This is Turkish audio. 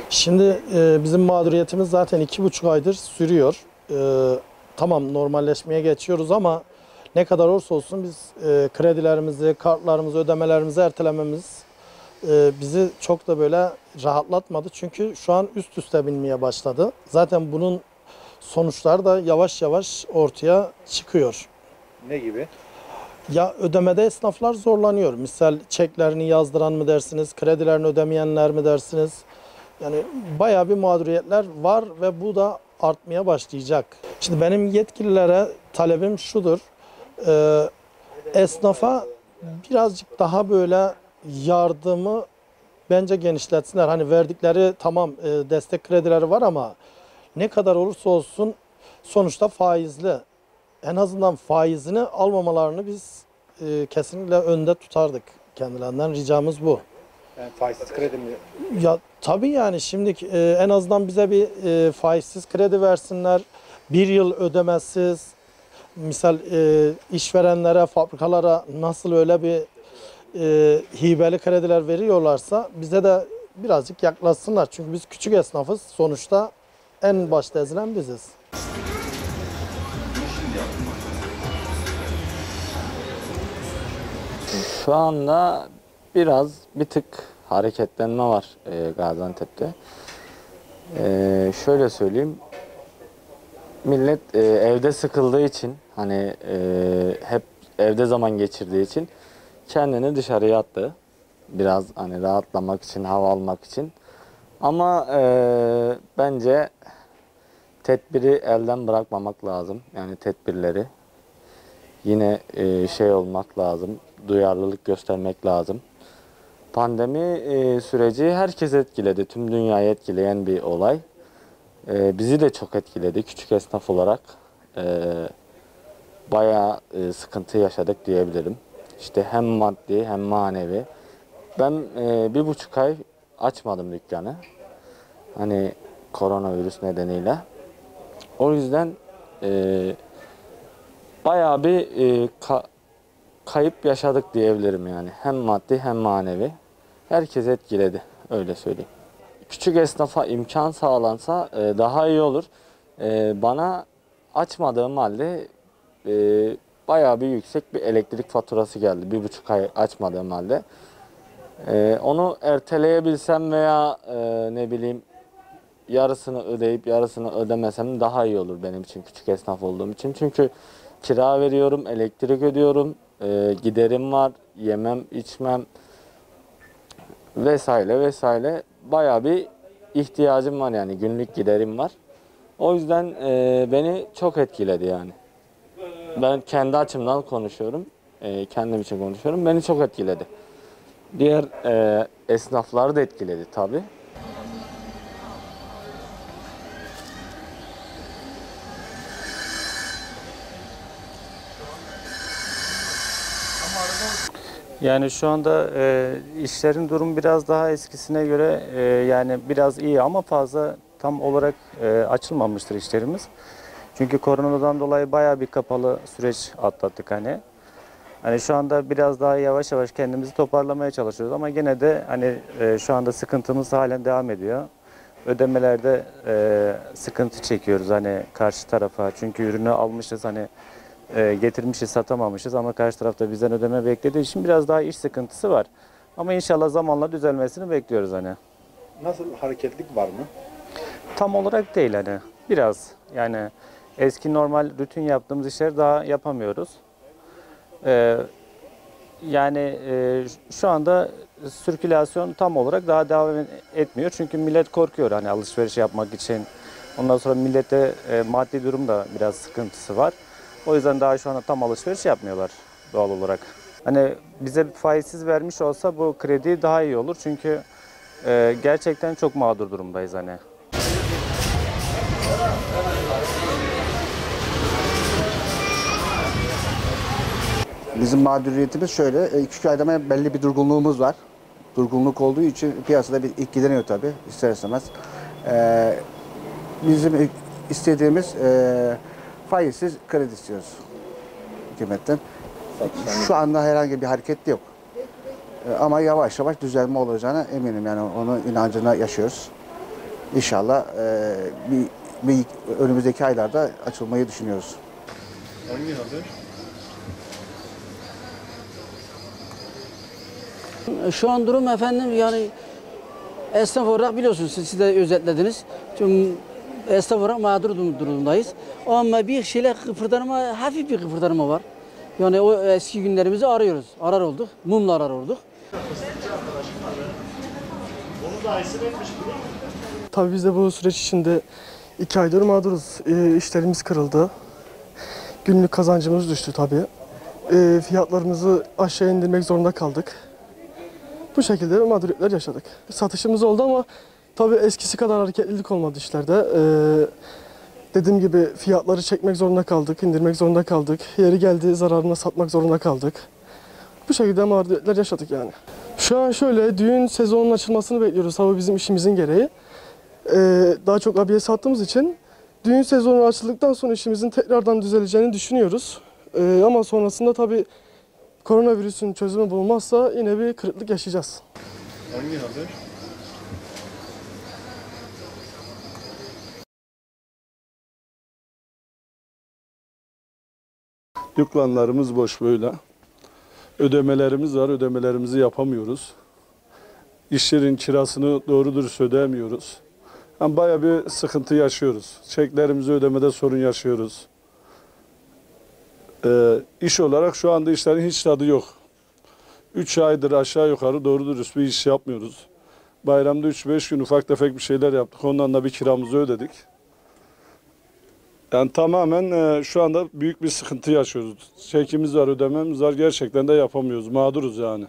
Şimdi bizim mağduriyetimiz zaten 2,5 aydır sürüyor. Tamam, normalleşmeye geçiyoruz ama ne kadar olursa olsun biz kredilerimizi, kartlarımızı, ödemelerimizi ertelememiz bizi çok da böyle rahatlatmadı. Çünkü şu an üst üste binmeye başladı. Zaten bunun sonuçları da yavaş yavaş ortaya çıkıyor. Ne gibi? Ya ödemede esnaflar zorlanıyor. Misal çeklerini yazdıran mı dersiniz, kredilerini ödemeyenler mi dersiniz? Yani bayağı bir mağduriyetler var ve bu da artmaya başlayacak. Şimdi benim yetkililere talebim şudur. Esnafa birazcık daha böyle yardımı bence genişletsinler. Hani verdikleri tamam destek kredileri var ama ne kadar olursa olsun sonuçta faizli. En azından faizini almamalarını biz kesinlikle önde tutardık. Kendilerinden ricamız bu. Yani faizsiz kredi mi? Ya tabii yani şimdi en azından bize bir faizsiz kredi versinler. Bir yıl ödemesiz. Misal işverenlere, fabrikalara nasıl öyle bir hibeli krediler veriyorlarsa bize de birazcık yaklaşsınlar. Çünkü biz küçük esnafız. Sonuçta en başta ezilen biziz. Şu anda bir tık hareketlenme var Gaziantep'te. Şöyle söyleyeyim, millet evde sıkıldığı için, hani hep evde zaman geçirdiği için kendini dışarıya attı. Biraz hani rahatlamak için, hava almak için. Ama bence tedbiri elden bırakmamak lazım. Yani tedbirleri yine şey olmak lazım, duyarlılık göstermek lazım. Pandemi süreci herkes etkiledi, tüm dünyayı etkileyen bir olay. Bizi de çok etkiledi küçük esnaf olarak. Bayağı sıkıntı yaşadık diyebilirim. İşte hem maddi hem manevi. Ben 1,5 ay açmadım dükkanı. Hani koronavirüs nedeniyle. O yüzden bayağı bir kayıp yaşadık diyebilirim yani. Hem maddi hem manevi. Herkes etkiledi, öyle söyleyeyim. Küçük esnafa imkan sağlansa daha iyi olur. Bana açmadığım halde bayağı bir yüksek bir elektrik faturası geldi. 1,5 ay açmadığım halde. Onu erteleyebilsem veya ne bileyim yarısını ödeyip yarısını ödemesem daha iyi olur benim için, küçük esnaf olduğum için. Çünkü kira veriyorum, elektrik ödüyorum, giderim var, yemem, içmem vesaire vesaire. Bayağı bir ihtiyacım var, yani günlük giderim var. O yüzden beni çok etkiledi yani. Ben kendi açımdan konuşuyorum, kendim için konuşuyorum. Beni çok etkiledi. Diğer esnafları da etkiledi tabii. Yani şu anda işlerin durumu biraz daha eskisine göre yani biraz iyi ama fazla tam olarak açılmamıştır işlerimiz. Çünkü koronadan dolayı bayağı bir kapalı süreç atlattık hani. Hani şu anda biraz daha yavaş yavaş kendimizi toparlamaya çalışıyoruz ama gene de hani şu anda sıkıntımız halen devam ediyor. Ödemelerde sıkıntı çekiyoruz hani karşı tarafa, çünkü ürünü almışız hani getirmişiz, satamamışız ama karşı tarafta bizden ödeme beklediği için biraz daha iş sıkıntısı var. Ama inşallah zamanla düzelmesini bekliyoruz hani. Nasıl, hareketlilik var mı? Tam olarak değil hani, biraz yani eski normal rutin yaptığımız işleri daha yapamıyoruz. Yani şu anda sirkülasyon tam olarak daha devam etmiyor. Çünkü millet korkuyor hani alışveriş yapmak için. Ondan sonra millete maddi durum da biraz sıkıntısı var. O yüzden daha şu anda tam alışveriş yapmıyorlar doğal olarak. Hani bize faizsiz vermiş olsa bu kredi daha iyi olur. Çünkü gerçekten çok mağdur durumdayız hani. Bizim mağduriyetimiz şöyle, 2-3 ayda belli bir durgunluğumuz var. Durgunluk olduğu için piyasada bir ilgileniyor tabii ister istemez. Bizim istediğimiz faizsiz kredi istiyoruz hükümetten. Şu anda herhangi bir hareket yok. Ama yavaş yavaş düzelme olacağına eminim, yani onun inancına yaşıyoruz. İnşallah önümüzdeki aylarda açılmayı düşünüyoruz. Şu an durum efendim yani esnaf olarak biliyorsunuz siz de özetlediniz. Çünkü esnaf olarak mağdur durumdayız. Ama bir şeyler kıpırdanma, hafif bir kıpırdanma var. Yani o eski günlerimizi arıyoruz. Arar olduk. Mumla arar olduk. Tabii biz de bu süreç içinde 2 aydır mağduruz. İşlerimiz kırıldı. Günlük kazancımız düştü tabii. Fiyatlarımızı aşağı indirmek zorunda kaldık. Bu şekilde mağduriyetler yaşadık. Satışımız oldu ama tabii eskisi kadar hareketlilik olmadı işlerde. Dediğim gibi fiyatları çekmek zorunda kaldık, indirmek zorunda kaldık. Yeri geldi zararına satmak zorunda kaldık. Bu şekilde mağduriyetler yaşadık yani. Şu an şöyle, düğün sezonunun açılmasını bekliyoruz. Tabii bizim işimizin gereği. Daha çok abiye sattığımız için düğün sezonu açıldıktan sonra işimizin tekrardan düzeleceğini düşünüyoruz. Ama sonrasında tabii koronavirüsün çözümü bulunmazsa yine bir kırıklık yaşayacağız. Dükkanlarımız boş böyle. Ödemelerimiz var, ödemelerimizi yapamıyoruz. İş yerin kirasını doğru dürüst ödeyemiyoruz. Yani bayağı bir sıkıntı yaşıyoruz. Çeklerimizi ödemede sorun yaşıyoruz. İş olarak şu anda işlerin hiç tadı yok. 3 aydır aşağı yukarı doğru dürüst bir iş yapmıyoruz. Bayramda 3-5 gün ufak tefek bir şeyler yaptık. Ondan da bir kiramızı ödedik. Yani tamamen şu anda büyük bir sıkıntı yaşıyoruz. Çekimiz var, ödememiz var. Gerçekten de yapamıyoruz. Mağduruz yani.